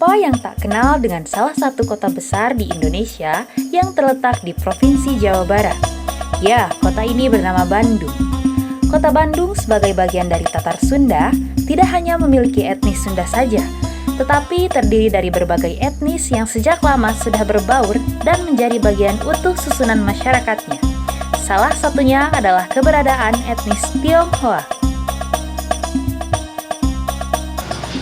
Siapa yang tak kenal dengan salah satu kota besar di Indonesia yang terletak di Provinsi Jawa Barat? Ya, kota ini bernama Bandung. Kota Bandung sebagai bagian dari Tatar Sunda tidak hanya memiliki etnis Sunda saja, tetapi terdiri dari berbagai etnis yang sejak lama sudah berbaur dan menjadi bagian utuh susunan masyarakatnya. Salah satunya adalah keberadaan etnis Tionghoa.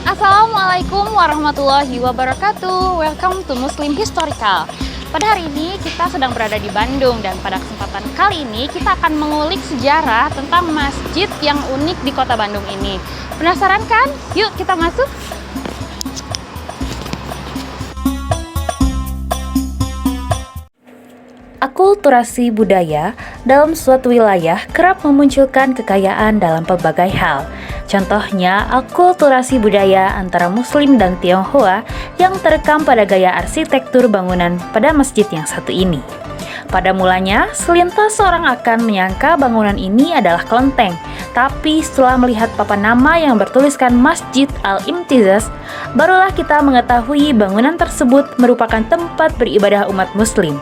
Assalamualaikum warahmatullahi wabarakatuh. Welcome to Muslim Historical. Pada hari ini kita sedang berada di Bandung dan pada kesempatan kali ini kita akan mengulik sejarah tentang masjid yang unik di kota Bandung ini. Penasaran kan? Yuk kita masuk. Akulturasi budaya dalam suatu wilayah kerap memunculkan kekayaan dalam pelbagai hal. Contohnya, akulturasi budaya antara Muslim dan Tionghoa yang terekam pada gaya arsitektur bangunan pada masjid yang satu ini. Pada mulanya, selintas orang akan menyangka bangunan ini adalah kelenteng, tapi setelah melihat papan nama yang bertuliskan Masjid Al-Imtizaz, barulah kita mengetahui bangunan tersebut merupakan tempat beribadah umat Muslim.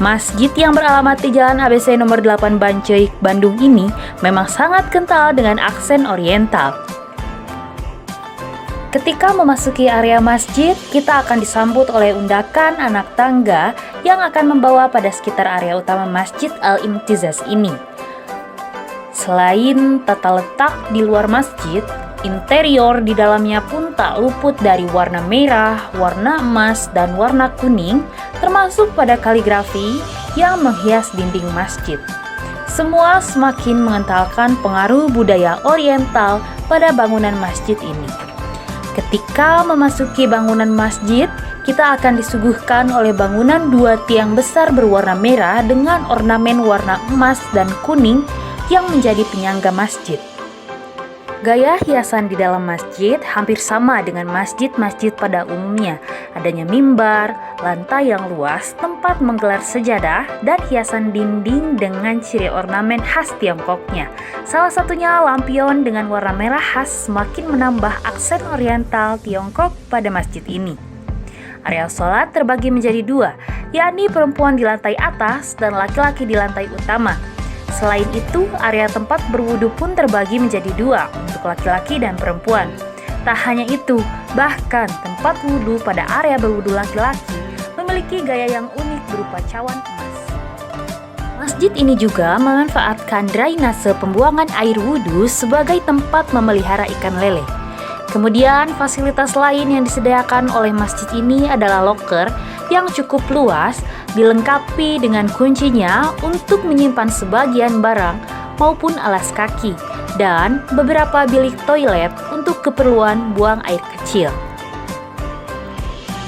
Masjid yang beralamat di Jalan ABC nomor 8 Banceuik, Bandung ini memang sangat kental dengan aksen oriental. Ketika memasuki area masjid, kita akan disambut oleh undakan anak tangga yang akan membawa pada sekitar area utama Masjid Al-Imtizaz ini. Selain tata letak di luar masjid, interior di dalamnya pun tak luput dari warna merah, warna emas, dan warna kuning, termasuk pada kaligrafi yang menghias dinding masjid. Semua semakin mengentalkan pengaruh budaya oriental pada bangunan masjid ini. Ketika memasuki bangunan masjid, kita akan disuguhkan oleh bangunan dua tiang besar berwarna merah dengan ornamen warna emas dan kuning yang menjadi penyangga masjid. Gaya hiasan di dalam masjid hampir sama dengan masjid-masjid pada umumnya. Adanya mimbar, lantai yang luas, tempat menggelar sejadah, dan hiasan dinding dengan ciri ornamen khas Tiongkoknya. Salah satunya lampion dengan warna merah khas semakin menambah aksen oriental Tiongkok pada masjid ini. Area sholat terbagi menjadi dua, yakni perempuan di lantai atas dan laki-laki di lantai utama. Selain itu, area tempat berwudu pun terbagi menjadi dua, untuk laki-laki dan perempuan. Tak hanya itu, bahkan tempat wudu pada area berwudu laki-laki memiliki gaya yang unik berupa cawan emas. Masjid ini juga memanfaatkan drainase pembuangan air wudu sebagai tempat memelihara ikan lele. Kemudian, fasilitas lain yang disediakan oleh masjid ini adalah loker yang cukup luas, dilengkapi dengan kuncinya untuk menyimpan sebagian barang maupun alas kaki, dan beberapa bilik toilet untuk keperluan buang air kecil.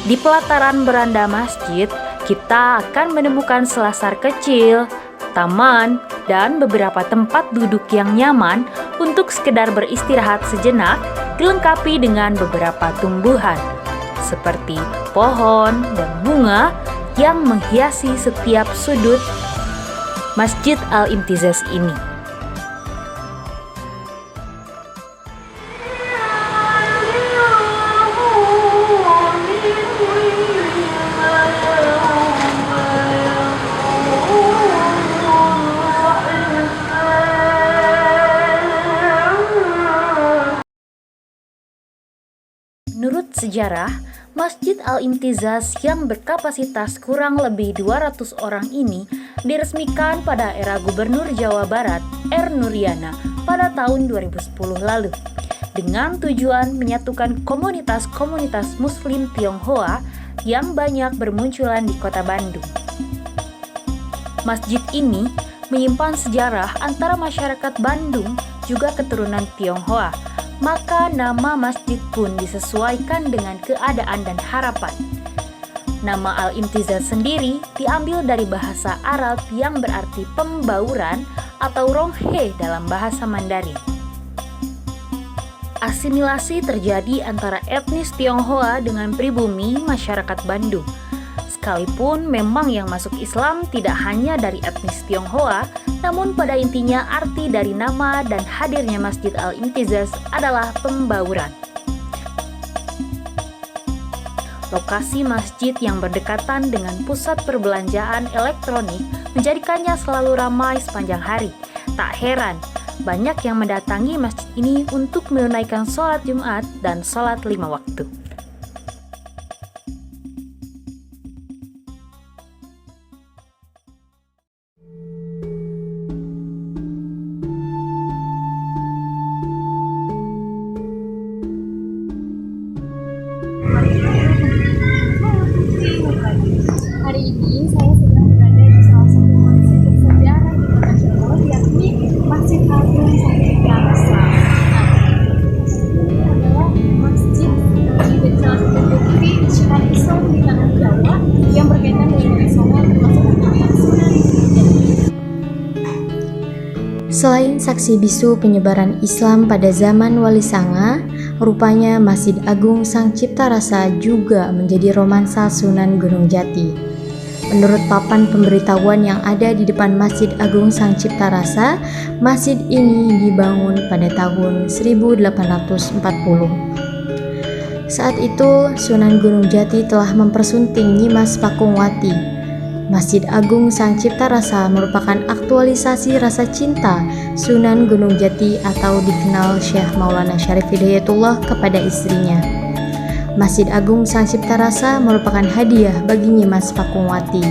Di pelataran beranda masjid, kita akan menemukan selasar kecil, taman, dan beberapa tempat duduk yang nyaman untuk sekedar beristirahat sejenak, dilengkapi dengan beberapa tumbuhan seperti pohon dan bunga yang menghiasi setiap sudut Masjid Al-Imtizaz ini. Menurut sejarah, Masjid Al-Imtizaz yang berkapasitas kurang lebih 200 orang ini diresmikan pada era Gubernur Jawa Barat R. Nuryana pada tahun 2010 lalu dengan tujuan menyatukan komunitas-komunitas Muslim Tionghoa yang banyak bermunculan di kota Bandung. Masjid ini menyimpan sejarah antara masyarakat Bandung juga keturunan Tionghoa. Maka nama masjid pun disesuaikan dengan keadaan dan harapan. Nama Al-Imtizaz sendiri diambil dari bahasa Arab yang berarti pembauran atau ronghe dalam bahasa Mandarin. Asimilasi terjadi antara etnis Tionghoa dengan pribumi masyarakat Bandung. Sekalipun memang yang masuk Islam tidak hanya dari etnis Tionghoa, namun pada intinya arti dari nama dan hadirnya Masjid Al-Imtizaz adalah pembauran. Lokasi masjid yang berdekatan dengan pusat perbelanjaan elektronik menjadikannya selalu ramai sepanjang hari. Tak heran, banyak yang mendatangi masjid ini untuk menunaikan sholat Jumat dan sholat 5 waktu. Hari ini saya sedang berada di salah satu masjid bersejarah di Kota Cirebon, yakni Masjid Agung Sang Cipta Rasa. Ini adalah masjid yang menjadi salah satu bukti syiar Islam di tanah Jawa yang berkaitan dengan nilai Songo termasuk dengan Sunan Gunung Jati. Selain saksi bisu penyebaran Islam pada zaman Wali Sanga, rupanya Masjid Agung Sang Cipta Rasa juga menjadi romansa Sunan Gunung Jati. Menurut papan pemberitahuan yang ada di depan Masjid Agung Sang Cipta Rasa, masjid ini dibangun pada tahun 1840. Saat itu, Sunan Gunung Jati telah mempersunting Nyimas Pakungwati. Masjid Agung Sang Cipta Rasa merupakan aktualisasi rasa cinta Sunan Gunung Jati atau dikenal Syekh Maulana Syarif Hidayatullah kepada istrinya. Masjid Agung Sang Cipta Rasa merupakan hadiah bagi Nyimas Pakungwati.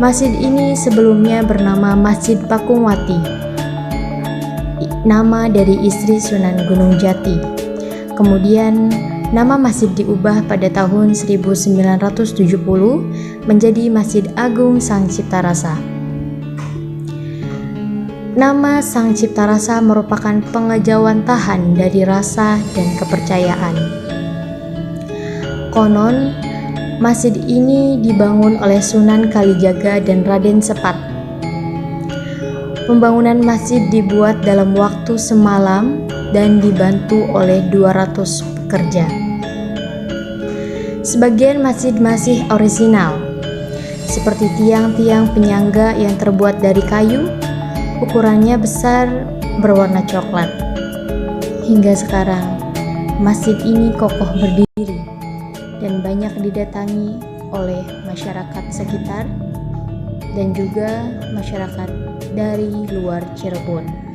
Masjid ini sebelumnya bernama Masjid Pakungwati, nama dari istri Sunan Gunung Jati. Kemudian nama masjid diubah pada tahun 1970 menjadi Masjid Agung Sang Cipta Rasa. Nama Sang Cipta Rasa merupakan pengejawantahan dari rasa dan kepercayaan. Konon, masjid ini dibangun oleh Sunan Kalijaga dan Raden Sepat. Pembangunan masjid dibuat dalam waktu semalam dan dibantu oleh 200 pekerja. Sebagian masjid masih orisinal, seperti tiang-tiang penyangga yang terbuat dari kayu, ukurannya besar, berwarna coklat. Hingga sekarang, masjid ini kokoh berdiri dan banyak didatangi oleh masyarakat sekitar dan juga masyarakat dari luar Cirebon.